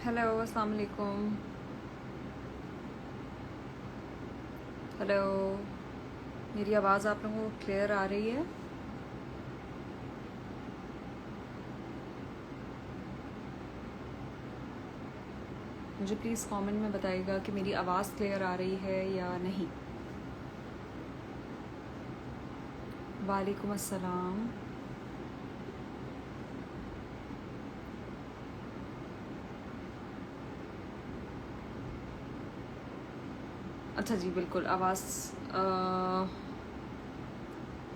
Hello, अस्सलाम वालेकुम। Hello, मेरी आवाज़ आप लोगों को क्लियर आ रही है? मुझे प्लीज़ कमेंट में बताइएगा कि मेरी आवाज़ क्लियर आ रही है या नहीं। वालेकुम अस्सलाम। अच्छा जी, बिल्कुल आवाज़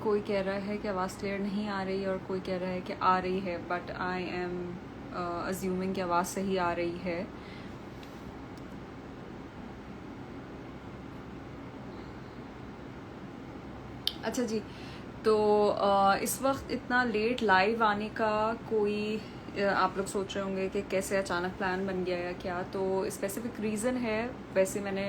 कोई कह रहा है कि आवाज़ क्लियर नहीं आ रही और कोई कह रहा है कि आ रही है, बट आई एम अज्यूमिंग कि आवाज़ सही आ रही है। अच्छा जी, तो इस वक्त इतना लेट लाइव आने का कोई आप लोग सोच रहे होंगे कि कैसे अचानक प्लान बन गया या क्या, तो स्पेसिफिक रीज़न है। वैसे मैंने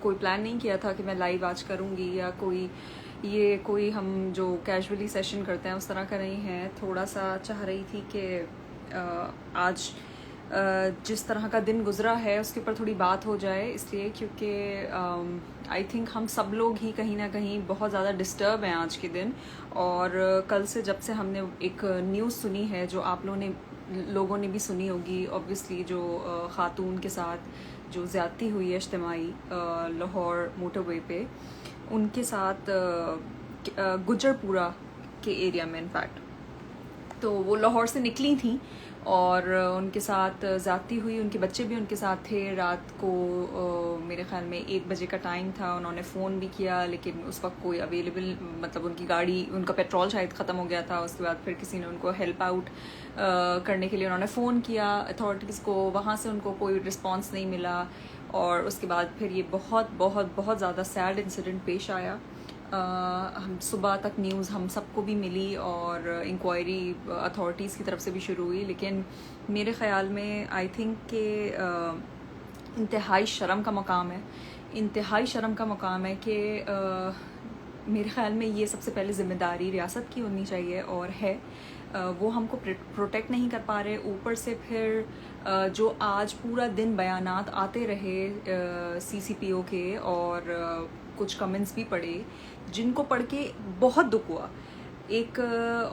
कोई प्लान नहीं किया था कि मैं लाइव आज करूँगी या कोई हम जो कैजुअली सेशन करते हैं उस तरह का नहीं है। थोड़ा सा चाह रही थी कि आज जिस तरह का दिन गुजरा है उसके ऊपर थोड़ी बात हो जाए, इसलिए क्योंकि आई थिंक हम सब लोग ही कहीं ना कहीं बहुत ज़्यादा डिस्टर्ब हैं आज के दिन। और कल से जब से हमने एक न्यूज़ सुनी है जो आप लोगों ने भी सुनी होगी ऑब्वियसली, जो ख़ातून के साथ जो ज़्यादती हुई है इज्तिमाई लाहौर मोटरवे पे, उनके साथ गुजरपुरा के एरिया में इनफैक्ट। तो वो लाहौर से निकली थी और उनके साथ ज़्यादती हुई। उनके बच्चे भी उनके साथ थे। रात को मेरे ख्याल में 1 बजे का टाइम था। उन्होंने फ़ोन भी किया लेकिन उस वक्त कोई अवेलेबल, मतलब उनकी गाड़ी, उनका पेट्रोल शायद ख़त्म हो गया था। उसके बाद फिर किसी ने उनको हेल्प आउट करने के लिए उन्होंने फ़ोन किया अथॉरिटीज़ को, वहाँ से उनको कोई रिस्पॉन्स नहीं मिला। और उसके बाद फिर ये बहुत बहुत बहुत ज़्यादा सैड इंसिडेंट पेश आया। हम सुबह तक न्यूज़ हम सबको भी मिली और इंक्वायरी अथॉरिटीज़ की तरफ से भी शुरू हुई, लेकिन मेरे ख़्याल में आई थिंक कि इंतहाई शर्म का मकाम है। इंतहाई शर्म का मकाम है कि मेरे ख़्याल में ये सबसे पहले ज़िम्मेदारी रियासत की होनी चाहिए और है। वो हमको प्रोटेक्ट नहीं कर पा रहे, ऊपर से फिर जो आज पूरा दिन बयानात आते रहे सीसीपीओ के और कुछ कमेंट्स भी पढ़े जिनको पढ़ के बहुत दुख हुआ। एक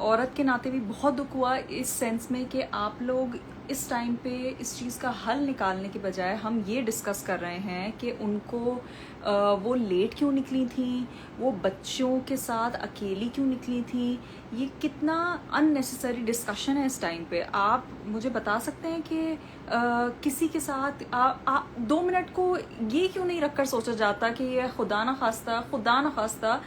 औरत के नाते भी बहुत दुख हुआ इस सेंस में कि आप लोग इस टाइम पे इस चीज़ का हल निकालने के बजाय हम ये डिस्कस कर रहे हैं कि उनको वो लेट क्यों निकली थी, वो बच्चों के साथ अकेली क्यों निकली थी। ये कितना अननेसेसरी डिस्कशन है इस टाइम पे। आप मुझे बता सकते हैं कि किसी के साथ 2 मिनट को ये क्यों नहीं रखकर सोचा जाता कि ये खुदा ना खास्ता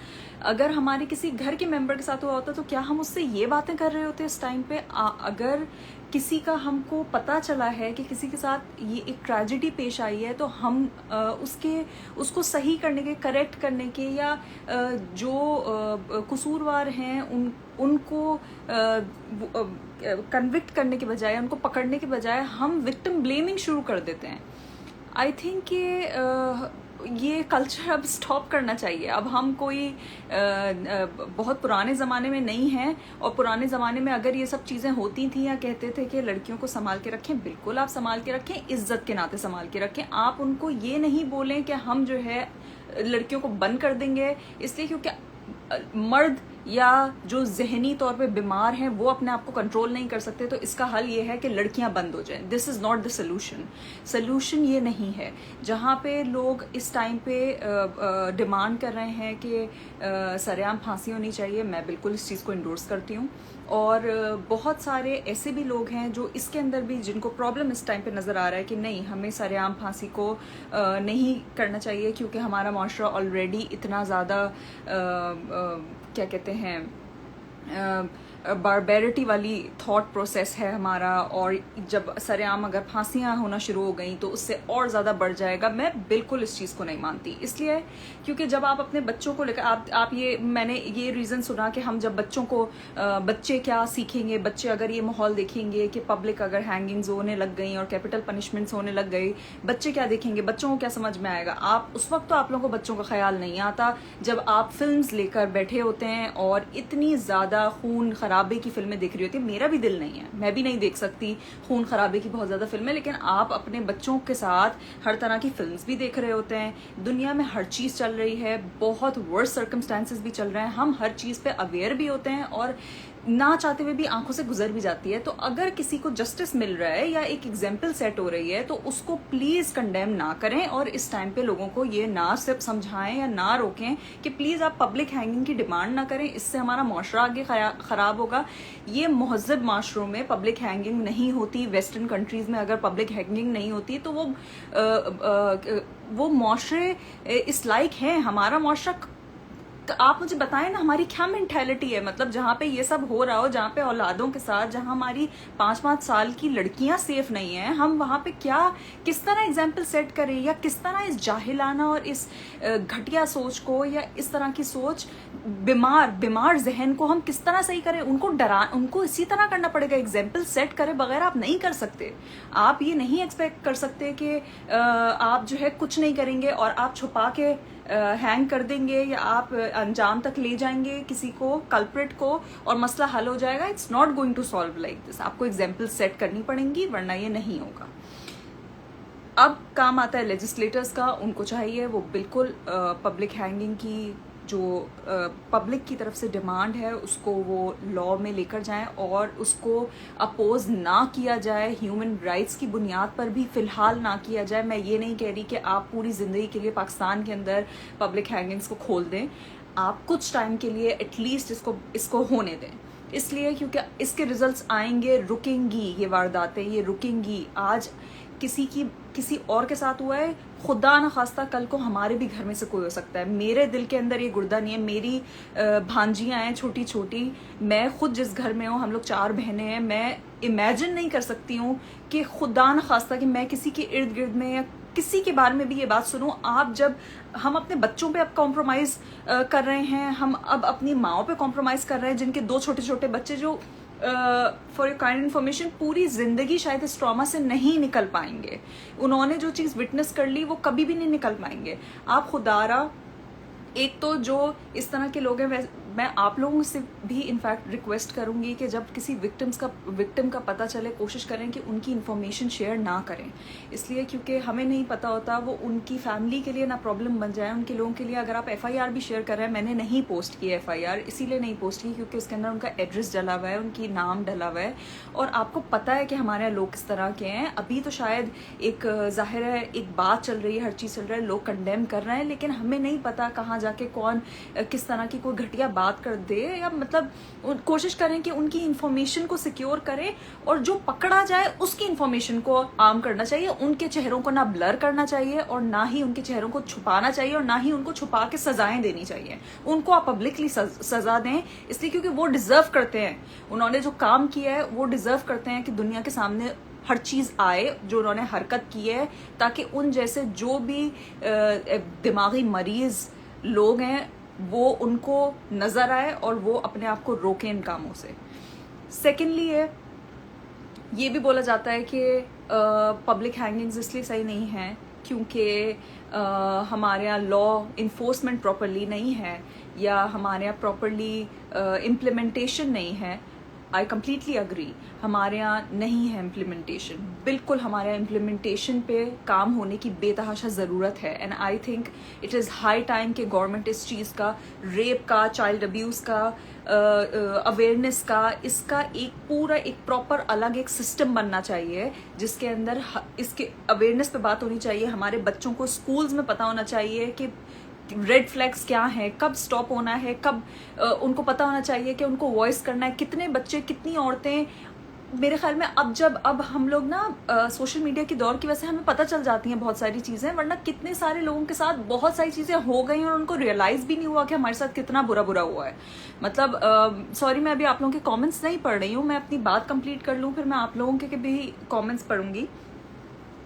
अगर हमारे किसी घर के मेंबर के साथ हुआ होता तो क्या हम उससे ये बातें कर रहे होते इस टाइम पे। अगर किसी का हमको पता चला है कि किसी के साथ ये एक ट्रेजेडी पेश आई है तो हम उसको सही करने के, करेक्ट करने के या जो कसूरवार हैं उनको कन्विक्ट करने के बजाय, उनको पकड़ने के बजाय हम विक्टिम ब्लेमिंग शुरू कर देते हैं। आई थिंक ये कल्चर अब स्टॉप करना चाहिए। अब हम कोई बहुत पुराने ज़माने में नहीं हैं। और पुराने ज़माने में अगर ये सब चीज़ें होती थी या कहते थे कि लड़कियों को संभाल के रखें, बिल्कुल आप संभाल के रखें, इज्जत के नाते संभाल के रखें। आप उनको ये नहीं बोलें कि हम जो है लड़कियों को बंद कर देंगे, इसलिए क्योंकि मर्द या जो जहनी तौर पे बीमार हैं वो अपने आप को कंट्रोल नहीं कर सकते, तो इसका हल ये है कि लड़कियां बंद हो जाएं। This is not the solution. Solution ये नहीं है। जहाँ पे लोग इस टाइम पे डिमांड कर रहे हैं कि सरेआम फांसी होनी चाहिए, मैं बिल्कुल इस चीज़ को इंडोर्स करती हूँ। और बहुत सारे ऐसे भी लोग हैं जो इसके अंदर भी, जिनको प्रॉब्लम इस टाइम पे नज़र आ रहा है कि नहीं, हमें सरेआम फांसी को नहीं करना चाहिए क्योंकि हमारा माशरा ऑलरेडी इतना ज़्यादा क्या कहते हैं बारबेरिटी वाली थॉट प्रोसेस है हमारा। और जब सरेआम अगर फांसियां होना शुरू हो गई तो उससे और ज़्यादा बढ़ जाएगा। मैं बिल्कुल इस चीज़ को नहीं मानती, इसलिए क्योंकि जब आप अपने बच्चों को लेकर आप ये, मैंने ये रीज़न सुना कि हम जब बच्चों को बच्चे क्या सीखेंगे, बच्चे अगर ये माहौल देखेंगे कि पब्लिक अगर हैंगिंग्स होने लग गई और कैपिटल पनिशमेंट्स होने लग गई, बच्चे क्या देखेंगे, बच्चों को क्या समझ में आएगा। आप उस वक्त तो आप लोगों को बच्चों का ख्याल नहीं आता जब आप फिल्म्स लेकर बैठे होते हैं और इतनी ज़्यादा खून खराबे की फिल्में देख रही होती है। मेरा भी दिल नहीं है, मैं भी नहीं देख सकती खून खराबे की बहुत ज्यादा फिल्में, लेकिन आप अपने बच्चों के साथ हर तरह की फिल्म्स भी देख रहे होते हैं। दुनिया में हर चीज चल रही है, बहुत वर्स्ट सर्कमस्टांसेस भी चल रहे हैं, हम हर चीज पे अवेयर भी होते हैं और ना चाहते हुए भी आंखों से गुजर भी जाती है। तो अगर किसी को जस्टिस मिल रहा है या एक एग्जाम्पल सेट हो रही है तो उसको प्लीज कंडेम ना करें, और इस टाइम पे लोगों को ये ना सिर्फ समझाएं या ना रोकें कि प्लीज आप पब्लिक हैंगिंग की डिमांड ना करें, इससे हमारा माशरा आगे खराब होगा। ये महज़ब माशरों में पब्लिक हैंगिंग नहीं होती, वेस्टर्न कंट्रीज में अगर पब्लिक हैंगिंग नहीं होती तो वो माशरे इस लाइक हैं। हमारा माशरा, तो आप मुझे बताएं ना हमारी क्या मेंटेलिटी है, मतलब जहाँ पे ये सब हो रहा हो, जहाँ पे औलादों के साथ, जहाँ हमारी 5-5 साल की लड़कियां सेफ नहीं है, हम वहाँ पे किस तरह एग्जाम्पल सेट करें, या किस तरह इस जाहिलाना और इस घटिया सोच को या इस तरह की सोच, बीमार जहन को हम किस तरह सही करें। उनको इसी तरह करना पड़ेगा, एग्जाम्पल सेट करे बगैर आप नहीं कर सकते। आप ये नहीं एक्सपेक्ट कर सकते कि आप जो है कुछ नहीं करेंगे और आप छुपा के हैंग कर देंगे या आप अंजाम तक ले जाएंगे किसी को, कल्प्रिट को, और मसला हल हो जाएगा। It's not going to solve like this. आपको एग्जाम्पल सेट करनी पड़ेंगी, वरना ये नहीं होगा। अब काम आता है लेजिस्लेटर्स का, उनको चाहिए वो बिल्कुल पब्लिक हैंगिंग की जो पब्लिक की तरफ से डिमांड है उसको वो लॉ में लेकर जाएं और उसको अपोज ना किया जाए, ह्यूमन राइट्स की बुनियाद पर भी फिलहाल ना किया जाए। मैं ये नहीं कह रही कि आप पूरी जिंदगी के लिए पाकिस्तान के अंदर पब्लिक हैंगिंग्स को खोल दें, आप कुछ टाइम के लिए एटलीस्ट इसको होने दें, इसलिए क्योंकि इसके रिजल्ट्स आएंगे, रुकेंगी ये वारदातें, ये रुकेंगी। आज किसी और के साथ हुआ है, खुदा न खास्ता कल को हमारे भी घर में से कोई हो सकता है। मेरे दिल के अंदर ये गुर्दा नहीं है, मेरी भांजियां हैं छोटी छोटी, मैं खुद जिस घर में हूँ, हम लोग 4 बहनें हैं, मैं इमेजिन नहीं कर सकती हूँ कि खुदा न खास्ता कि मैं किसी के इर्द गिर्द में या किसी के बारे में भी ये बात सुनूं। हम अपने बच्चों पे अब कॉम्प्रोमाइज कर रहे हैं, हम अब अपनी माओ पे कॉम्प्रोमाइज कर रहे हैं, जिनके 2 छोटे छोटे बच्चे जो फॉर योर काइंड इन्फॉर्मेशन पूरी जिंदगी शायद इस ट्रॉमा से नहीं निकल पाएंगे। उन्होंने जो चीज विटनेस कर ली वो कभी भी नहीं निकल पाएंगे। आप खुदारा, एक तो जो इस तरह के लोग हैं, मैं आप लोगों से भी इनफैक्ट रिक्वेस्ट करूंगी कि जब किसी विक्टिम का पता चले, कोशिश करें कि उनकी इन्फॉर्मेशन शेयर ना करें, इसलिए क्योंकि हमें नहीं पता होता वो उनकी फैमिली के लिए ना प्रॉब्लम बन जाए, उनके लोगों के लिए। अगर आप FIR भी शेयर कर रहे हैं, मैंने नहीं पोस्ट की FIR, इसीलिए नहीं पोस्ट की क्योंकि उसके अंदर उनका एड्रेस डला हुआ है, उनकी नाम डला हुआ है, और आपको पता है कि हमारे यहाँ लोग किस तरह के हैं। अभी तो शायद एक जाहिर है एक बात चल रही है, हर चीज़ चल रहा है, लोग कंडेम कर रहे हैं, लेकिन हमें नहीं पता कहाँ जाके कौन किस तरह की कोई घटिया बात कर दे, या मतलब कोशिश करें कि उनकी इंफॉर्मेशन को सिक्योर करें, और जो पकड़ा जाए उसकी इंफॉर्मेशन को आम करना चाहिए। उनके चेहरों को ना ब्लर करना चाहिए और ना ही उनके चेहरों को छुपाना चाहिए, और ना ही उनको छुपा के सजाएं देनी चाहिए। उनको आप पब्लिकली सजा दें, इसलिए क्योंकि वो डिजर्व करते हैं, उन्होंने जो काम किया है वो डिजर्व करते हैं कि दुनिया के सामने हर चीज आए जो उन्होंने हरकत की है, ताकि उन जैसे जो भी दिमागी मरीज लोग हैं वो उनको नजर आए और वो अपने आप को रोकें इन कामों से। सेकेंडली ये भी बोला जाता है कि पब्लिक हैंगिंग्स इसलिए सही नहीं है क्योंकि हमारे यहाँ लॉ इन्फोर्समेंट प्रॉपरली नहीं है, या हमारे यहाँ प्रॉपरली इम्प्लीमेंटेशन नहीं है। आई कम्प्लीटली अग्री, हमारे यहाँ नहीं है इम्प्लीमेंटेशन, बिल्कुल हमारे यहाँ इम्प्लीमेंटेशन पे काम होने की बेतहाशा ज़रूरत है। And I think it is high time कि गवर्नमेंट इस चीज़ का, रेप का, चाइल्ड अब्यूज़ का, अवेयरनेस का, इसका एक प्रॉपर अलग एक सिस्टम बनना चाहिए जिसके अंदर इसके अवेयरनेस पे बात होनी चाहिए। हमारे बच्चों को स्कूल्स में पता होना चाहिए कि रेड फ्लैग्स क्या है, कब स्टॉप होना है, कब उनको पता होना चाहिए कि उनको वॉइस करना है। कितने बच्चे, कितनी औरतें, मेरे ख्याल में अब हम लोग ना सोशल मीडिया की दौर की वजह से हमें पता चल जाती हैं बहुत सारी चीज़ें, वरना कितने सारे लोगों के साथ बहुत सारी चीज़ें हो गई और उनको रियलाइज़ भी नहीं हुआ कि हमारे साथ कितना बुरा हुआ है। मतलब सॉरी, मैं अभी आप लोगों के कमेंट्स नहीं पढ़ रही हूँ, मैं अपनी बात कंप्लीट कर लूँ, फिर मैं आप लोगों के भी कमेंट्स पढ़ूंगी।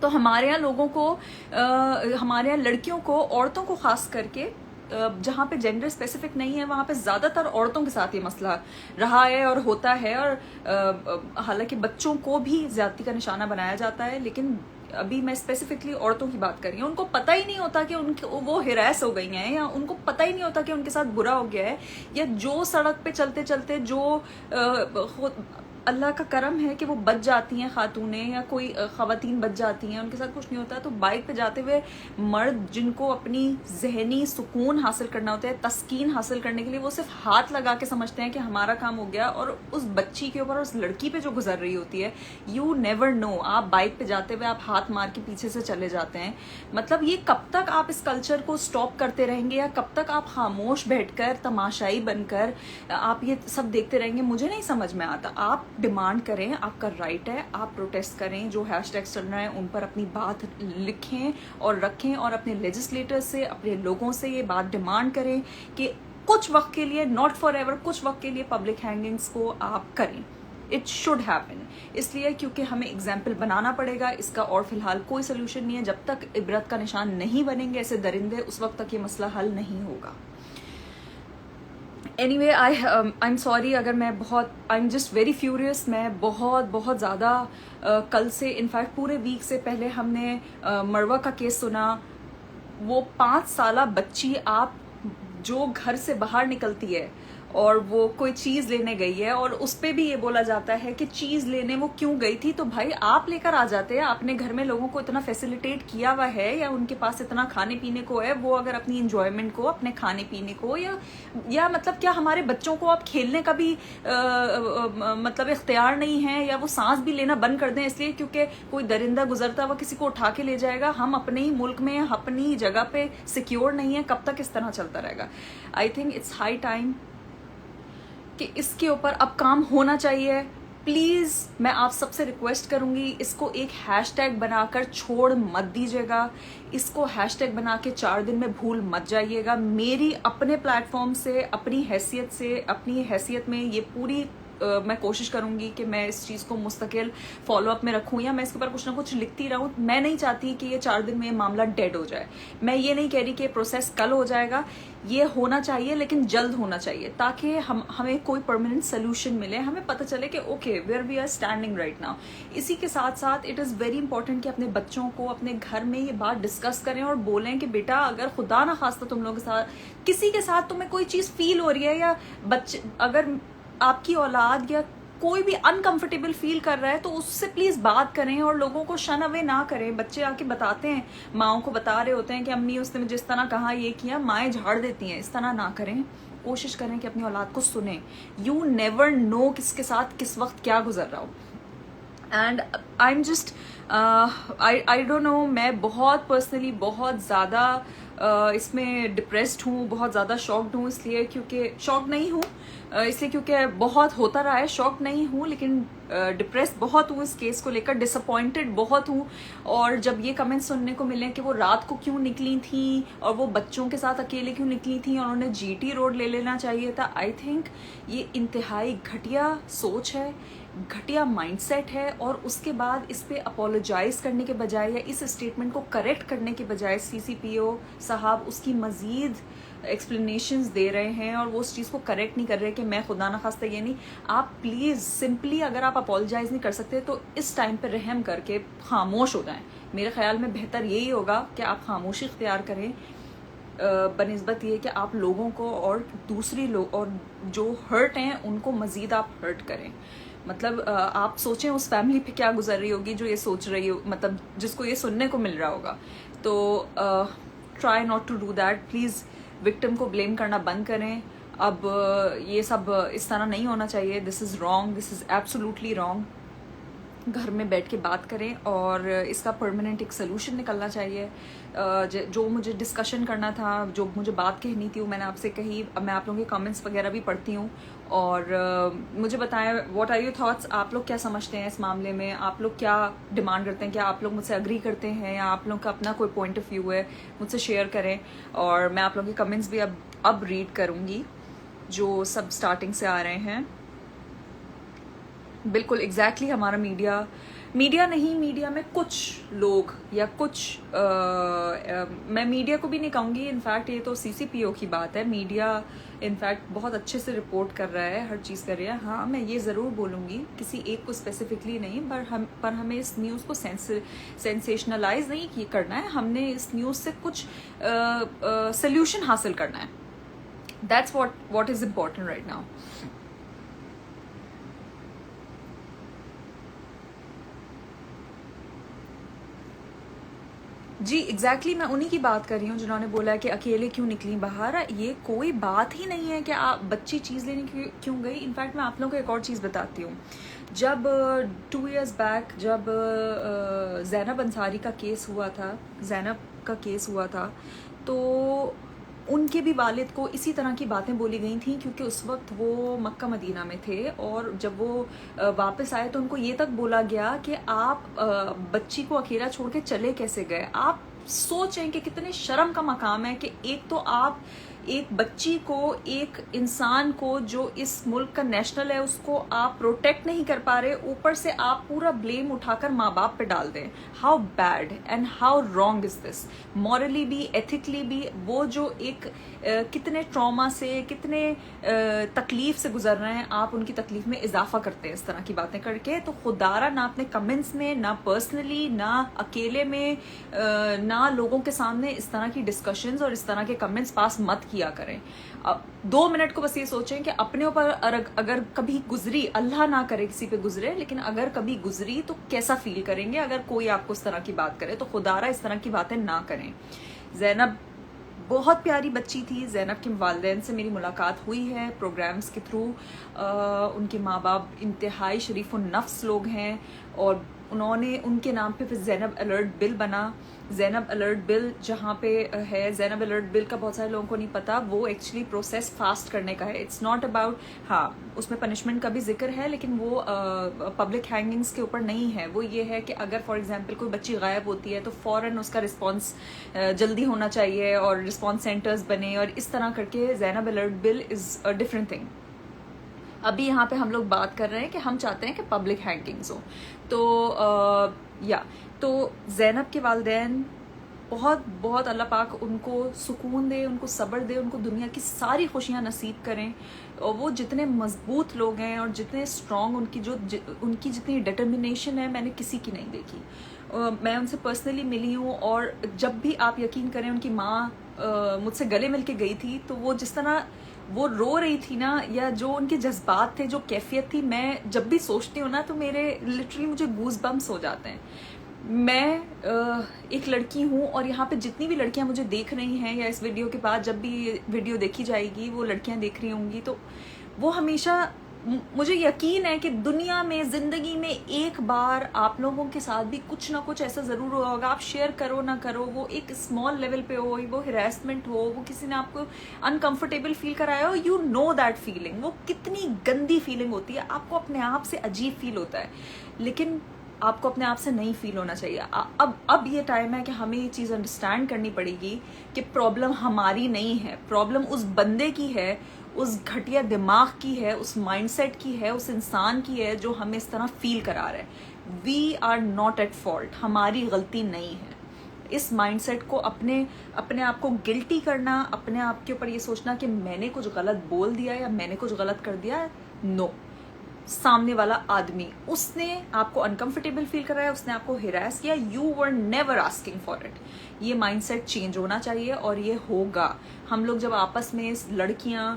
तो हमारे यहाँ लोगों को, हमारे यहाँ लड़कियों को, औरतों को खास करके, जहाँ पे जेंडर स्पेसिफिक नहीं है वहाँ पे ज़्यादातर औरतों के साथ ये मसला रहा है और होता है, और हालांकि बच्चों को भी ज्यादती का निशाना बनाया जाता है, लेकिन अभी मैं स्पेसिफिकली औरतों की बात कर रही हूँ, उनको पता ही नहीं होता कि उनके वो हिरास हो गई हैं, या उनको पता ही नहीं होता कि उनके साथ बुरा हो गया है, या जो सड़क पे चलते चलते जो अल्लाह का करम है कि वो बच जाती हैं खातूनें, या कोई ख़वातीन बच जाती हैं, उनके साथ कुछ नहीं होता, तो बाइक पे जाते हुए मर्द जिनको अपनी जहनी सुकून हासिल करना होता है, तस्कीन हासिल करने के लिए, वो सिर्फ हाथ लगा के समझते हैं कि हमारा काम हो गया, और उस बच्ची के ऊपर, उस लड़की पे जो गुजर रही होती है, यू नेवर नो। आप बाइक पे जाते हुए आप हाथ मार के पीछे से चले जाते हैं। मतलब ये कब तक आप इस कल्चर को स्टॉप करते रहेंगे, या कब तक आप खामोश बैठकर तमाशाई बनकर आप ये सब देखते रहेंगे, मुझे नहीं समझ में आता। आप डिमांड करें, आपका राइट है, आप प्रोटेस्ट करें, जो हैशटैग्स चल रहे हैं उन पर अपनी बात लिखें और रखें, और अपने लेजिस्लेटर्स से, अपने लोगों से ये बात डिमांड करें कि कुछ वक्त के लिए, नॉट फॉर एवर, कुछ वक्त के लिए पब्लिक हैंगिंग्स को आप करें। इट शुड हैपन, इसलिए क्योंकि हमें एग्जाम्पल बनाना पड़ेगा इसका, और फिलहाल कोई सोल्यूशन नहीं है। जब तक इबरत का निशान नहीं बनेंगे ऐसे दरिंदे, उस वक्त तक ये मसला हल नहीं होगा। एनीवे, आई एम सॉरी अगर मैं बहुत, आई एम जस्ट वेरी फ्यूरियस। मैं बहुत ज़्यादा कल से, इनफैक्ट पूरे वीक से पहले हमने मरवा का केस सुना। वो 5 साला बच्ची, आप जो घर से बाहर निकलती है और वो कोई चीज़ लेने गई है, और उस पर भी ये बोला जाता है कि चीज़ लेने वो क्यों गई थी, तो भाई आप लेकर आ जाते हैं। आपने घर में लोगों को इतना फैसिलिटेट किया हुआ है, या उनके पास इतना खाने पीने को है, वो अगर अपनी इंजॉयमेंट को, अपने खाने पीने को, या मतलब क्या हमारे बच्चों को आप खेलने का भी मतलब इख्तियार नहीं है, या वो सांस भी लेना बंद कर दें इसलिए क्योंकि कोई दरिंदा गुजरता हुआ किसी को उठा के ले जाएगा। हम अपने ही मुल्क में, अपनी जगह पे सिक्योर नहीं है। कब तक इस तरह चलता रहेगा? I think it's high time कि इसके ऊपर अब काम होना चाहिए। प्लीज़ मैं आप सबसे रिक्वेस्ट करूंगी, इसको एक हैशटैग बनाकर छोड़ मत दीजिएगा। इसको हैशटैग बना के 4 दिन में भूल मत जाइएगा। मेरी अपने प्लेटफॉर्म से, अपनी हैसियत में ये पूरी मैं कोशिश करूंगी कि मैं इस चीज़ को मुस्तकिल फॉलोअप में रखूं, या मैं इसके ऊपर कुछ ना कुछ लिखती रहूं। मैं नहीं चाहती कि ये 4 दिन में ये मामला डेड हो जाए। मैं ये नहीं कह रही कि प्रोसेस कल हो जाएगा, ये होना चाहिए, लेकिन जल्द होना चाहिए, ताकि हमें कोई परमानेंट सोल्यूशन मिले, हमें पता चले कि okay where we are standing right now. इसी के साथ साथ इट इज़ वेरी इंपॉर्टेंट कि अपने बच्चों को अपने घर में ये बात डिस्कस करें और बोलें कि बेटा, अगर खुदा ना खास्ता तुम लोगों के साथ, किसी के साथ तुम्हें कोई चीज़ फील हो रही है, या बच्चे, अगर आपकी औलाद या कोई भी अनकंफर्टेबल फील कर रहा है, तो उससे प्लीज बात करें और लोगों को शन अवे ना करें। बच्चे आके बताते हैं, माओ को बता रहे होते हैं कि अम्मी उसने जिस तरह कहा ये किया, माएँ झाड़ देती हैं। इस तरह ना करें, कोशिश करें कि अपनी औलाद को सुने। यू नेवर नो किसके साथ किस वक्त क्या गुजर रहा हो। And I am just I don't know, मैं बहुत पर्सनली बहुत ज़्यादा इसमें डिप्रेस्ड हूँ, बहुत ज़्यादा शॉक्ड हूँ, इसलिए क्योंकि शॉक नहीं हूँ इसलिए क्योंकि बहुत होता रहा है। शॉक नहीं हूँ, लेकिन डिप्रेस्ड बहुत हूँ इस केस को लेकर, डिसअपॉइंटेड बहुत हूँ। और जब ये कमेंट सुनने को मिले कि वो रात को क्यों निकली थी, और वो बच्चों के साथ अकेले क्यों निकली थी, और उन्होंने जीटी रोड ले लेना चाहिए था, आई थिंक ये इंतहाई घटिया सोच है, घटिया माइंडसेट है। और उसके बाद इस पे अपोलोजाइज करने के बजाय, या इस स्टेटमेंट को करेक्ट करने के बजाय, CCPO साहब उसकी मजीद एक्सप्लेनेशंस दे रहे हैं, और वो उस चीज़ को करेक्ट नहीं कर रहे कि मैं खुदा ना खास्ता ये नहीं। आप प्लीज़ सिंपली, अगर आप अपोलोजाइज नहीं कर सकते तो इस टाइम पर रहम करके खामोश हो जाएं। मेरे ख्याल में बेहतर यही होगा कि आप खामोशी इख्तियार करें, बनिस्बत ये कि आप लोगों को और दूसरी लोग और जो हर्ट हैं उनको मज़ीद आप हर्ट करें। मतलब आप सोचें उस फैमिली पे क्या गुजर रही होगी जो ये सोच रही हो, मतलब जिसको ये सुनने को मिल रहा होगा। तो try not to do that please. Victim को ब्लेम करना बंद करें। अब ये सब इस तरह नहीं होना चाहिए। This is wrong, this is absolutely wrong. घर में बैठ के बात करें और इसका परमानेंट एक सोल्यूशन निकलना चाहिए। जो मुझे डिस्कशन करना था, जो मुझे बात कहनी थी, वो मैंने आपसे कही। अब मैं आप लोगों के कमेंट्स वगैरह भी पढ़ती हूँ, और मुझे बताएं व्हाट आर योर थॉट्स। आप लोग क्या समझते हैं इस मामले में? आप लोग क्या डिमांड करते हैं? क्या आप लोग मुझसे अग्री करते हैं, या आप लोग का अपना कोई पॉइंट ऑफ व्यू है? मुझसे शेयर करें, और मैं आप लोगों के कमेंट्स भी अब रीड करूँगी जो सब स्टार्टिंग से आ रहे हैं। बिल्कुल एग्जैक्टली हमारा मीडिया मीडिया नहीं, मीडिया में कुछ लोग या कुछ मैं मीडिया को भी नहीं कहूँगी, इनफैक्ट ये तो सीसीपीओ की बात है। मीडिया इनफैक्ट बहुत अच्छे से रिपोर्ट कर रहा है, हर चीज़ कर रहा है। हाँ, मैं ये ज़रूर बोलूँगी, किसी एक को स्पेसिफिकली नहीं, पर हमें इस न्यूज़ को सेंसेशनलाइज नहीं करना है। हमने इस न्यूज़ से कुछ सोल्यूशन हासिल करना है। That's what is important right now. जी एग्जैक्टली मैं उन्हीं की बात कर रही हूँ जिन्होंने बोला कि अकेले क्यों निकली बाहर। ये कोई बात ही नहीं है कि आप बच्ची चीज़ लेने क्यों गई। इनफैक्ट मैं आप लोगों को एक और चीज़ बताती हूँ। जब 2 years बैक जब ज़ैनब अंसारी का केस हुआ था, ज़ैनब का केस हुआ था, तो उनके भी वालिद को इसी तरह की बातें बोली गई थी, क्योंकि उस वक्त वो मक्का मदीना में थे और जब वो वापस आए तो उनको ये तक बोला गया कि आप बच्ची को अकेला छोड़ के चले कैसे गए। आप सोचें कि कितने शर्म का मकाम है कि एक तो आप एक बच्ची को, एक इंसान को जो इस मुल्क का नेशनल है, उसको आप प्रोटेक्ट नहीं कर पा रहे, ऊपर से आप पूरा ब्लेम उठाकर माँ बाप पे डाल दें। How bad and how wrong is this, morally भी, एथिकली भी। वो जो एक कितने ट्रॉमा से, कितने तकलीफ से गुजर रहे हैं, आप उनकी तकलीफ में इजाफा करते हैं इस तरह की बातें करके। तो खुदारा ना अपने कमेंट्स में, ना पर्सनली, ना अकेले में, ना लोगों के सामने इस तरह की डिस्कशंस और इस तरह के कमेंट्स पास मत किया करें। अब 2 मिनट को बस ये सोचें कि अपने ऊपर अगर कभी गुजरी, अल्लाह ना करे किसी पे गुजरे, लेकिन अगर कभी गुजरी तो कैसा फील करेंगे अगर कोई आपको इस तरह की बात करे। तो खुदारा इस तरह की बातें ना करें। ज़ैनब बहुत प्यारी बच्ची थी। ज़ैनब के वालिदैन से मेरी मुलाकात हुई है प्रोग्राम्स के थ्रू। उनके माँ बाप इंतहाई शरीफ व नफ्स लोग हैं और उन्होंने, उनके नाम पे फिर ज़ैनब अलर्ट बिल बना। ज़ैनब अलर्ट बिल जहाँ पे है, ज़ैनब अलर्ट बिल का बहुत सारे लोगों को नहीं पता, वो एक्चुअली प्रोसेस फास्ट करने का है। इट्स नॉट अबाउट, हाँ उसमें पनिशमेंट का भी जिक्र है, लेकिन वो पब्लिक हैंगिंग्स के ऊपर नहीं है। वो ये है कि अगर फॉर एग्जांपल कोई बच्ची गायब होती है तो फ़ौरन उसका रिस्पॉन्स जल्दी होना चाहिए और रिस्पॉन्स सेंटर्स बने, और इस तरह करके Zainab alert bill is a different thing. अभी यहाँ पे हम लोग बात कर रहे हैं कि हम चाहते हैं कि पब्लिक हैंगिंग्स हो। तो ज़ैनब के वालिदैन बहुत बहुत अल्लाह पाक उनको सुकून दे, उनको सब्र दे, उनको दुनिया की सारी खुशियाँ नसीब करें। और वो जितने मजबूत लोग हैं और जितने स्ट्रॉन्ग, उनकी जितनी डिटर्मिनेशन है मैंने किसी की नहीं देखी। मैं उनसे पर्सनली मिली हूँ और जब भी आप यकीन करें, उनकी माँ मुझसे गले मिल के गई थी तो वो जिस तरह वो रो रही थी ना, या जो उनके जज्बात थे, जो कैफियत थी, मैं जब भी सोचती हूँ ना तो मेरे लिटरली मुझे गूज बम्स हो जाते हैं। मैं एक लड़की हूँ और यहाँ पे जितनी भी लड़कियाँ मुझे देख रही हैं, या इस वीडियो के बाद जब भी ये वीडियो देखी जाएगी वो लड़कियाँ देख रही होंगी, तो वो हमेशा, मुझे यकीन है कि दुनिया में, ज़िंदगी में एक बार आप लोगों के साथ भी कुछ ना कुछ ऐसा ज़रूर हुआ होगा। आप शेयर करो ना करो, वो एक स्मॉल लेवल पे हो, वो हिरासमेंट हो, वो किसी ने आपको अनकंफर्टेबल फील कराया हो, यू नो दैट फीलिंग। वो कितनी गंदी फीलिंग होती है, आपको अपने आप से अजीब फील होता है, लेकिन आपको अपने आप से नहीं फील होना चाहिए। अब ये टाइम है कि हमें ये चीज़ अंडरस्टैंड करनी पड़ेगी कि प्रॉब्लम हमारी नहीं है, प्रॉब्लम उस बंदे की है, उस घटिया दिमाग की है, उस माइंडसेट की है, उस इंसान की है जो हमें इस तरह फील करा रहा है। We are not at fault, हमारी गलती नहीं है। इस माइंडसेट को अपने आप को गिल्टी करना, अपने आप के ऊपर ये सोचना कि मैंने कुछ गलत बोल दिया या मैंने कुछ गलत कर दिया, नो। सामने वाला आदमी, उसने आपको अनकंफर्टेबल फील कराया, उसने आपको हिरास किया, you were never asking for it. ये माइंडसेट चेंज होना चाहिए और ये होगा। हम लोग जब आपस में, लड़कियां,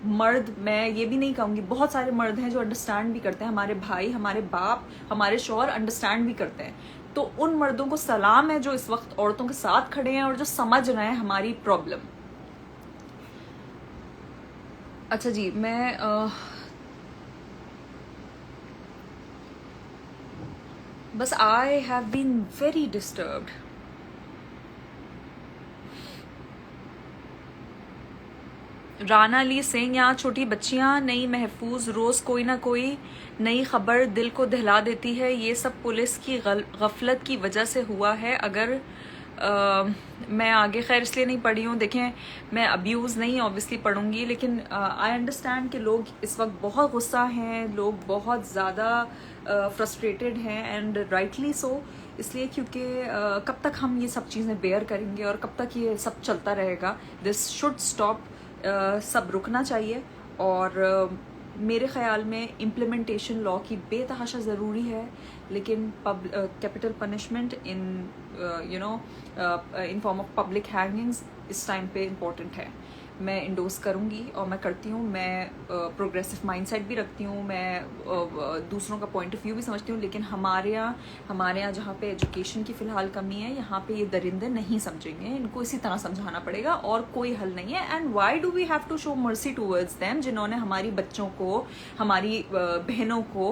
मर्द, मैं ये भी नहीं कहूँगी, बहुत सारे मर्द हैं जो अंडरस्टैंड भी करते हैं, हमारे भाई, हमारे बाप, हमारे शौहर अंडरस्टैंड भी करते हैं। तो उन मर्दों को सलाम है जो इस वक्त औरतों के साथ खड़े हैं और जो समझ रहे हैं हमारी प्रॉब्लम। अच्छा जी, मैं बस I have been very disturbed. Rana Ali Singh, यहाँ छोटी बच्चियाँ नहीं महफूज, रोज़ कोई ना कोई नई खबर दिल को दहला देती है। ये सब पुलिस की गफलत की वजह से हुआ है। अगर मैं आगे खैर इसलिए नहीं पढ़ी हूँ, देखें मैं अब्यूज़ नहीं ऑब्वियसली पढ़ूंगी, लेकिन आई अंडरस्टैंड कि लोग इस वक्त बहुत गुस्सा हैं, लोग बहुत ज़्यादा फ्रस्ट्रेटेड हैं एंड राइटली सो, इसलिए क्योंकि कब तक हम ये सब चीज़ें बेयर करेंगे और कब तक ये सब चलता रहेगा। दिस शुड स्टॉप, सब रुकना चाहिए। और मेरे ख्याल में इम्प्लीमेंटेशन लॉ की बेतहाशा ज़रूरी है, लेकिन capital punishment in in form of public hangings इस टाइम पे इम्पोर्टेंट है। मैं इंडोर्स करूँगी और मैं करती हूँ। मैं प्रोग्रेसिव माइंडसेट भी रखती हूँ, मैं दूसरों का पॉइंट ऑफ व्यू भी समझती हूँ, लेकिन हमारे यहाँ जहाँ पे एजुकेशन की फ़िलहाल कमी है, यहाँ पे ये दरिंदे नहीं समझेंगे, इनको इसी तरह समझाना पड़ेगा और कोई हल नहीं है। And why do we have to show mercy towards them, जिन्होंने हमारी बच्चों को, हमारी बहनों को,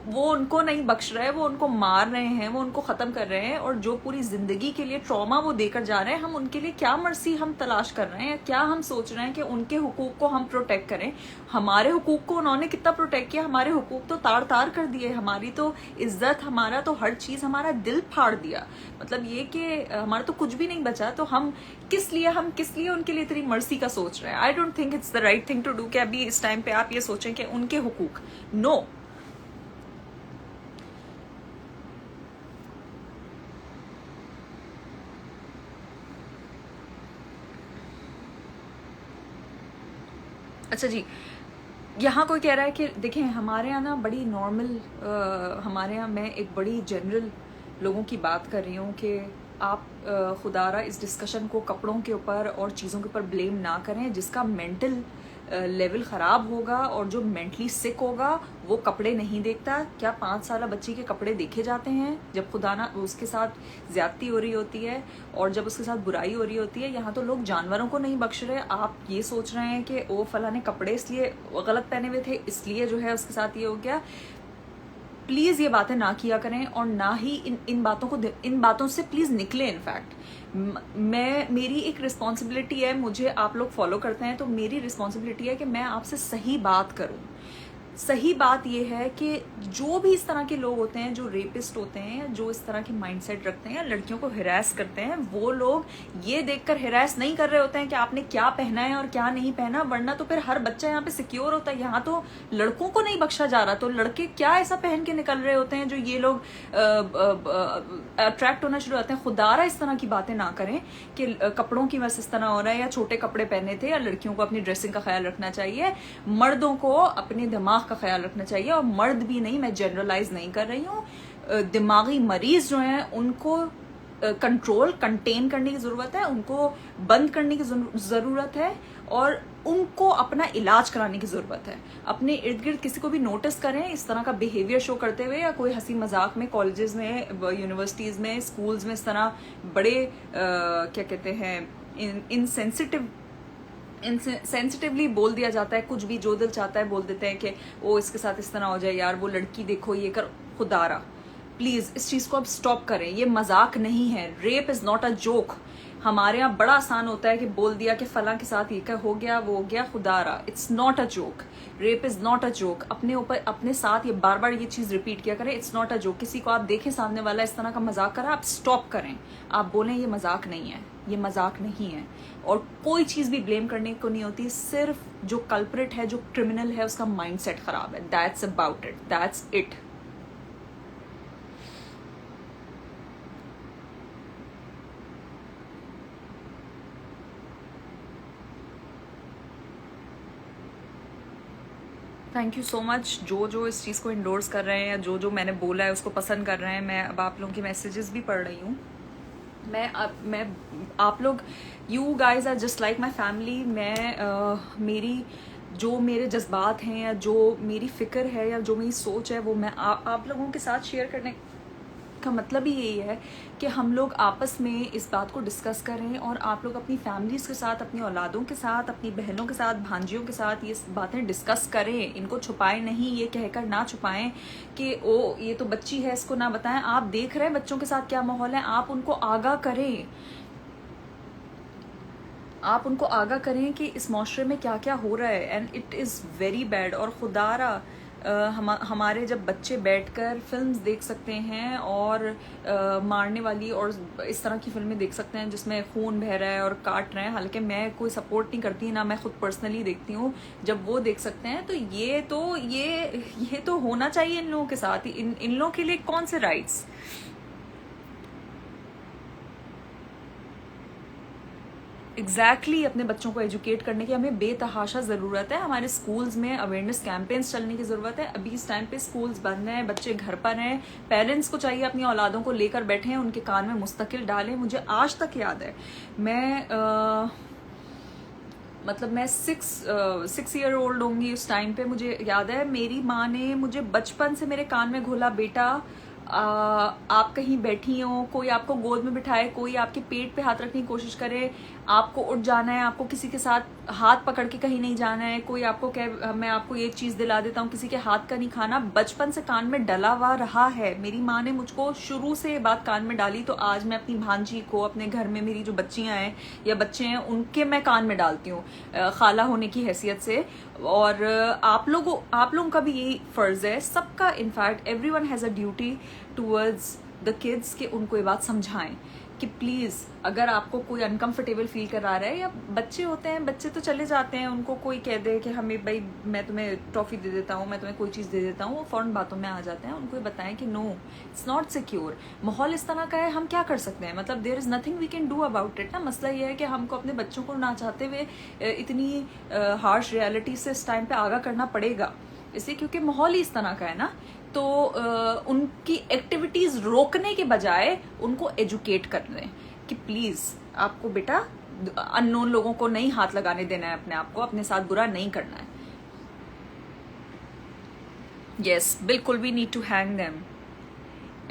वो उनको नहीं बख्श रहे, वो उनको मार रहे हैं, वो उनको ख़त्म कर रहे हैं, और जो पूरी ज़िंदगी के लिए ट्रॉमा वो देकर जा रहे हैं, हम उनके लिए क्या मर्सी हम तलाश कर रहे हैं? क्या हम सोच रहे हैं कि उनके हुकूक को हम प्रोटेक्ट करें? हमारे हुकूक को उन्होंने कितना प्रोटेक्ट किया? हमारे हुकूक तो तार तार कर दिए, हमारी तो इज्जत, हमारा तो हर चीज़, हमारा दिल फाड़ दिया। मतलब ये कि हमारा तो कुछ भी नहीं बचा, तो हम किस लिए उनके लिए इतनी मर्सी का सोच रहे हैं? I don't think it's the right thing to do कि अभी इस टाइम पे आप ये सोचें कि उनके हुकूक, नो। अच्छा जी, यहाँ कोई कह रहा है कि देखें हमारे यहाँ ना बड़ी नॉर्मल, हमारे यहाँ मैं एक बड़ी जनरल लोगों की बात कर रही हूँ कि आप खुदारा इस डिस्कशन को कपड़ों के ऊपर और चीज़ों के ऊपर ब्लेम ना करें। जिसका मेंटल लेवल ख़राब होगा और जो मेंटली सिक होगा वो कपड़े नहीं देखता। क्या 5 साल बच्ची के कपड़े देखे जाते हैं जब खुदा ना उसके साथ ज्यादती हो रही होती है और जब उसके साथ बुराई हो रही होती है? यहाँ तो लोग जानवरों को नहीं बख्श रहे। आप ये सोच रहे हैं कि ओ फला ने कपड़े इसलिए गलत पहने हुए थे, इसलिए जो है उसके साथ ये हो गया। प्लीज़ ये बातें ना किया करें और ना ही इन बातों से प्लीज़ निकले। इनफैक्ट मेरी एक रिस्पॉन्सिबिलिटी है, मुझे आप लोग फॉलो करते हैं तो मेरी रिस्पॉन्सिबिलिटी है कि मैं आपसे सही बात करूं। सही बात यह है कि जो भी इस तरह के लोग होते हैं, जो रेपिस्ट होते हैं, जो इस तरह की माइंडसेट रखते हैं, लड़कियों को हिरास करते हैं, वो लोग ये देखकर हिरास नहीं कर रहे होते हैं कि आपने क्या पहना है और क्या नहीं पहना, वरना तो फिर हर बच्चा यहाँ पे सिक्योर होता है। यहाँ तो लड़कों को नहीं बख्शा जा रहा, तो लड़के क्या ऐसा पहन के निकल रहे होते हैं जो ये लोग अट्रैक्ट होना शुरू होते हैं। खुदारा इस तरह की बातें ना करें कि कपड़ों की वजह से इस तरह हो रहा है, या छोटे कपड़े पहने थे, या लड़कियों को अपनी ड्रेसिंग का ख्याल रखना चाहिए, मर्दों को अपने दिमाग का ख्याल रखना चाहिए। और मर्द भी नहीं, मैं जनरलाइज नहीं कर रही हूँ, दिमागी मरीज जो हैं उनको कंटेन करने की जरूरत है, उनको बंद करने की जरूरत है, और उनको अपना इलाज कराने की जरूरत है। अपने इर्द गिर्द किसी को भी नोटिस करें इस तरह का बिहेवियर शो करते हुए, या कोई हंसी मजाक में कॉलेजेस में, यूनिवर्सिटीज में, स्कूल्स में इस तरह बड़े क्या कहते हैं सेंसिटिवली बोल दिया जाता है, कुछ भी जो दिल चाहता है बोल देते हैं कि ओ इसके साथ इस तरह हो जाए, यार वो लड़की देखो ये कर। खुदारा प्लीज इस चीज को अब स्टॉप करें, ये मजाक नहीं है। Rape is not a joke. हमारे यहाँ बड़ा आसान होता है कि बोल दिया कि फला के साथ ये हो गया वो हो गया। खुदारा it's not a joke, rape is not a joke. अपने ऊपर अपने साथ ये बार बार ये चीज रिपीट किया करें, इट्स नॉट अ जोक। किसी को आप देखें सामने वाला इस तरह का मजाक कर रहा है, आप स्टॉप करें, आप बोलें ये मजाक नहीं है, ये मजाक नहीं है। और कोई चीज भी ब्लेम करने को नहीं होती, सिर्फ जो कल्प्रिट है, जो क्रिमिनल है, उसका माइंडसेट खराब है। That's about it, that's it. Thank you so much जो इस चीज़ को इंडोर्स कर रहे हैं, या जो मैंने बोला है उसको पसंद कर रहे हैं। मैं अब आप लोगों के मैसेजेस भी पढ़ रही हूँ। मैं आप लोग, you guys are just like my family. मेरी जो मेरे जज्बात हैं, या जो मेरी फ़िक्र है, या जो मेरी सोच है, वो मैं आप लोगों के साथ शेयर करने का मतलब ही यही है कि हम लोग आपस में इस बात को डिस्कस करें, और आप लोग अपनी फैमिलीज़ के साथ, अपनी औलादों के साथ, अपनी बहनों के साथ, भांजियों के साथ ये बातें डिस्कस करें। इनको छुपाएं नहीं, ये कहकर ना छुपाएं कि ओ ये तो बच्ची है इसको ना बताएं। आप देख रहे हैं बच्चों के साथ क्या माहौल है, आप उनको आगाह करें, आप उनको आगाह करें कि इस माशरे में क्या क्या हो रहा है, and it is very bad. और खुदारा हमारे जब बच्चे बैठकर फिल्म्स देख सकते हैं और मारने वाली और इस तरह की फिल्में देख सकते हैं जिसमें खून बह रहा है और काट रहे हैं, हालांकि मैं कोई सपोर्ट नहीं करती ना, मैं खुद पर्सनली देखती हूँ, जब वो देख सकते हैं तो ये तो होना चाहिए इन लोगों के साथ। इन लोगों के लिए कौन से राइट्स? एग्जैक्टली अपने बच्चों को एजुकेट करने की हमें बेतहाशा ज़रूरत है। हमारे स्कूल्स में अवेयरनेस कैंपेन्स चलने की ज़रूरत है। अभी इस टाइम पे स्कूल्स बंद हैं, बच्चे घर पर हैं, पेरेंट्स को चाहिए अपनी औलादों को लेकर बैठें, उनके कान में मुस्तकिल डालें। मुझे आज तक याद है, मतलब मैं 6 ईयर ओल्ड होंगी उस टाइम पे, मुझे याद है मेरी माँ ने मुझे बचपन से मेरे कान में घोला, बेटा आप कहीं बैठी हो, कोई आपको गोद में बिठाए, कोई आपके पेट पे हाथ रखने की कोशिश करे, आपको उठ जाना है, आपको किसी के साथ हाथ पकड़ के कहीं नहीं जाना है, कोई आपको कहे मैं आपको ये चीज़ दिला देता हूँ, किसी के हाथ का नहीं खाना, बचपन से कान में डला हुआ रहा है। मेरी माँ ने मुझको शुरू से ये बात कान में डाली, तो आज मैं अपनी भांजी को, अपने घर में मेरी जो बच्चियाँ हैं या बच्चे हैं, उनके मैं कान में डालती हूँ खाला होने की हैसियत से। और आप लोगों का भी यही फर्ज है, सबका, in fact everyone has a duty towards the kids, कि उनको ये बात समझाएं कि प्लीज़ अगर आपको कोई अनकंफर्टेबल फील करा रहा है, या बच्चे होते हैं, बच्चे तो चले जाते हैं, उनको कोई कह दे कि हमें भाई मैं तुम्हें टॉफ़ी दे देता हूँ, मैं तुम्हें कोई चीज़ दे देता हूँ, वो फ़ौरन बातों में आ जाते हैं। उनको ये बताएं कि नो, इट्स नॉट सिक्योर, माहौल इस तरह का है, हम क्या कर सकते हैं, मतलब there is nothing we can do about it ना। मसला ये है कि हमको अपने बच्चों को ना चाहते हुए इतनी हार्श रियलिटी से इस टाइम पे आगाह करना पड़ेगा, इसलिए क्योंकि माहौल ही इस तरह का है ना। तो उनकी एक्टिविटीज रोकने के बजाय उनको एजुकेट कर दें कि प्लीज आपको बेटा अननोन लोगों को नहीं हाथ लगाने देना है, अपने आप को अपने साथ बुरा नहीं करना है। यस, बिल्कुल, we need to hang them.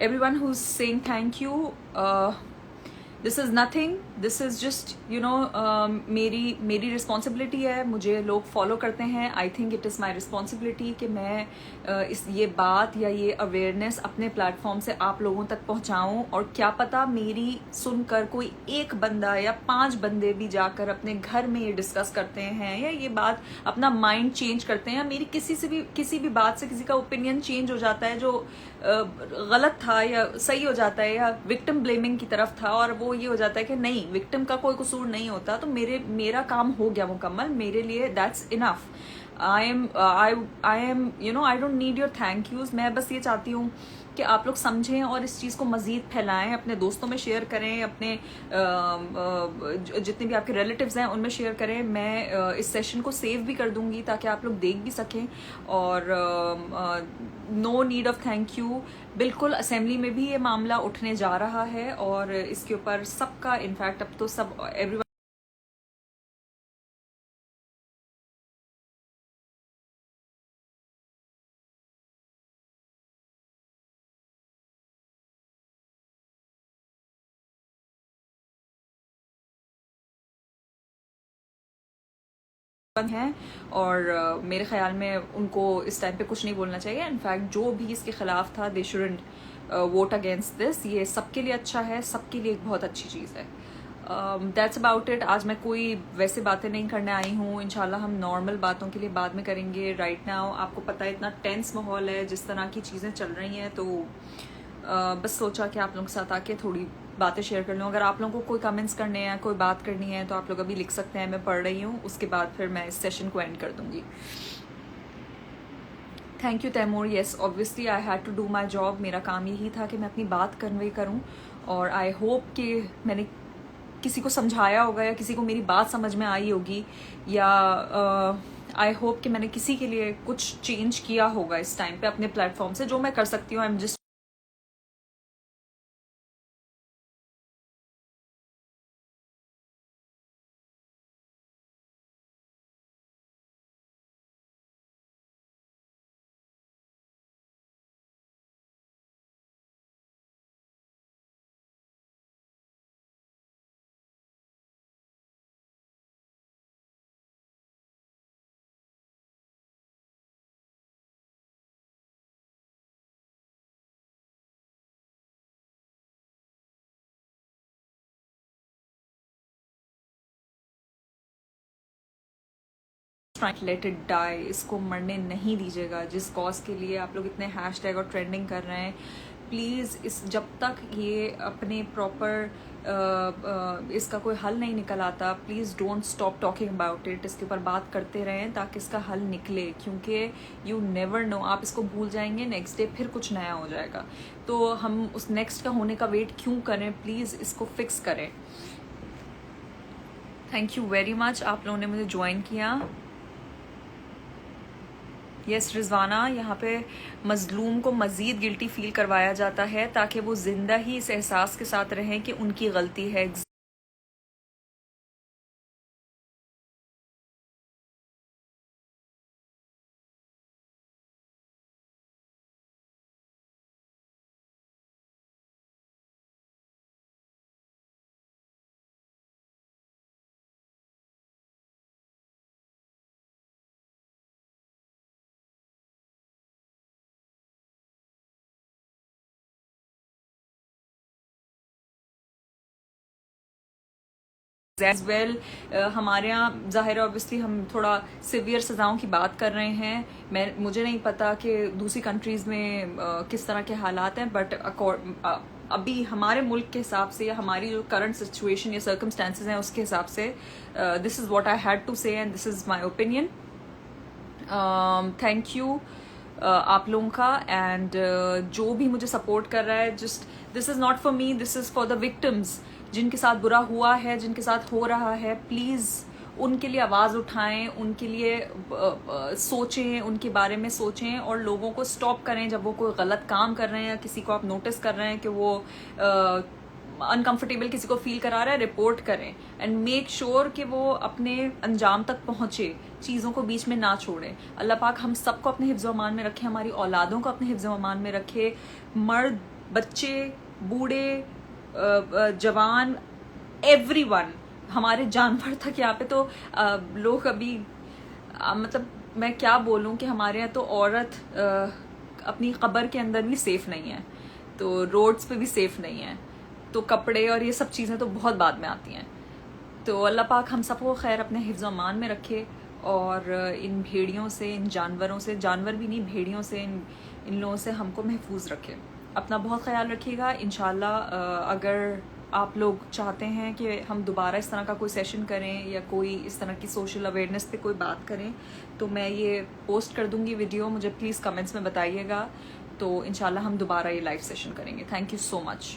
Everyone who is saying thank you, this is nothing, this is just मेरी रिस्पॉन्सिबिलिटी है। मुझे लोग फॉलो करते हैं, I think it is my responsibility कि मैं ये बात या ये अवेयरनेस अपने प्लेटफॉर्म से आप लोगों तक पहुंचाऊं। और क्या पता मेरी सुनकर कोई एक बंदा या 5 बंदे भी जाकर अपने घर में ये डिस्कस करते हैं, या ये बात अपना माइंड चेंज करते हैं, या मेरी किसी भी बात से किसी का ओपिनियन चेंज हो जाता है जो गलत था या सही हो जाता है, या विक्टिम ब्लेमिंग की तरफ था और वो ये हो जाता है कि नहीं, विक्टिम का कोई कसूर नहीं होता, तो मेरा काम हो गया मुकम्मल, मेरे लिए that's enough. I am I don't need your thank use. मैं बस ये चाहती हूँ कि आप लोग समझें और इस चीज़ को मज़ीद फैलाएं, अपने दोस्तों में शेयर करें, अपने जितने भी आपके रिलेटिव्स हैं उनमें शेयर करें। मैं इस सेशन को सेव भी कर दूंगी ताकि आप लोग देख भी सकें। और no need of thank you, बिल्कुल असेंबली में भी ये मामला उठने जा रहा है और इसके ऊपर सबका, इनफैक्ट अब तो सब एवरीवन हैं, और मेरे ख्याल में उनको इस टाइम पे कुछ नहीं बोलना चाहिए। इनफैक्ट जो भी इसके खिलाफ था, दे शुडंट वोट अगेंस्ट दिस। ये सबके लिए अच्छा है, सबके लिए एक बहुत अच्छी चीज़ है। That's about it. आज मैं कोई वैसे बातें नहीं करने आई हूँ, इंशाल्लाह हम नॉर्मल बातों के लिए बाद में करेंगे। राइट नाउ आपको पता है इतना टेंस माहौल है, जिस तरह की चीज़ें चल रही हैं, तो बस सोचा कि आप लोगों के साथ आके थोड़ी बातें शेयर कर लूँ। अगर आप लोगों को कोई कमेंट्स करने हैं, कोई बात करनी है, तो आप लोग अभी लिख सकते हैं, मैं पढ़ रही हूँ, उसके बाद फिर मैं इस सेशन को एंड कर दूंगी। Thank you Taimur. Yes, obviously I had to do my job. मेरा काम यही था कि मैं अपनी बात कन्वे करूँ, और आई होप कि मैंने किसी को समझाया होगा या किसी को मेरी बात समझ में आई होगी, या आई होप कि मैंने किसी के लिए कुछ चेंज किया होगा इस टाइम पे अपने प्लेटफॉर्म से। जो मैं कर सकती हूँ, I am just trying let it die, इसको मरने नहीं दीजिएगा। जिस कॉज के लिए आप लोग इतने हैशटैग और ट्रेंडिंग कर रहे हैं, प्लीज़ इस जब तक ये अपने प्रॉपर इसका कोई हल नहीं निकल आता, please don't stop talking about it. इसके ऊपर बात करते रहें ताकि इसका हल निकले, क्योंकि यू नेवर नो, आप इसको भूल जाएंगे, नेक्स्ट डे फिर कुछ नया हो जाएगा। तो हम उस नेक्स्ट का होने का वेट क्यों करें, प्लीज़ इसको फिक्स करें। थैंक यू वेरी मच, आप लोगों ने मुझे ज्वाइन किया। यस रिजवाना, यहाँ पे मजलूम को मज़ीद गिल्टी फील करवाया जाता है ताकि वो जिंदा ही इस एहसास के साथ रहें कि उनकी गलती है। एज वेल हमारे यहाँ ज़ाहिर ऑब्वियसली हम थोड़ा सिवियर सज़ाओं की बात कर रहे हैं। मुझे नहीं पता कि दूसरी कंट्रीज़ में किस तरह के हालात हैं, बट अभी हमारे मुल्क के हिसाब से या हमारी जो करंट सिचुएशन या सर्कमस्टेंसेज हैं उसके हिसाब से this is what I had to say and this is my opinion. Thank you आप लोगों का, एंड जो भी मुझे सपोर्ट कर रहा है, just this is not for me, this is for the victims जिनके साथ बुरा हुआ है, जिनके साथ हो रहा है। प्लीज़ उनके लिए आवाज़ उठाएं, उनके लिए सोचें, उनके बारे में सोचें और लोगों को स्टॉप करें जब वो कोई गलत काम कर रहे हैं या किसी को आप नोटिस कर रहे हैं कि वो अनकंफर्टेबल किसी को फील करा रहा है, रिपोर्ट करें एंड मेक श्योर कि वो अपने अंजाम तक पहुंचे, चीज़ों को बीच में ना छोड़ें। अल्लाह पाक हम सबको अपने हिफ्ज़ व अमान में रखे, हमारी औलादों को अपने हिफ्ज़ व अमान में रखे, मर्द, बच्चे, बूढ़े, जवान, एवरीवन, हमारे जानवर तक। यहाँ पे तो लोग अभी मतलब मैं क्या बोलूँ कि हमारे यहाँ तो औरत अपनी कब्र के अंदर भी सेफ नहीं है, तो रोड्स पे भी सेफ नहीं है, तो कपड़े और ये सब चीज़ें तो बहुत बाद में आती हैं। तो अल्लाह पाक हम सबको खैर अपने हिफ्ज़ अमान में रखे और इन भेड़ियों से, इन जानवरों से, जानवर भी नहीं भेड़ियों से, इन लोगों से हमको महफूज रखे। अपना बहुत ख्याल रखिएगा। इंशाल्लाह अगर आप लोग चाहते हैं कि हम दोबारा इस तरह का कोई सेशन करें या कोई इस तरह की सोशल अवेयरनेस पे कोई बात करें, तो मैं ये पोस्ट कर दूंगी वीडियो, मुझे प्लीज़ कमेंट्स में बताइएगा। तो इंशाल्लाह हम दोबारा ये लाइव सेशन करेंगे। Thank you so much.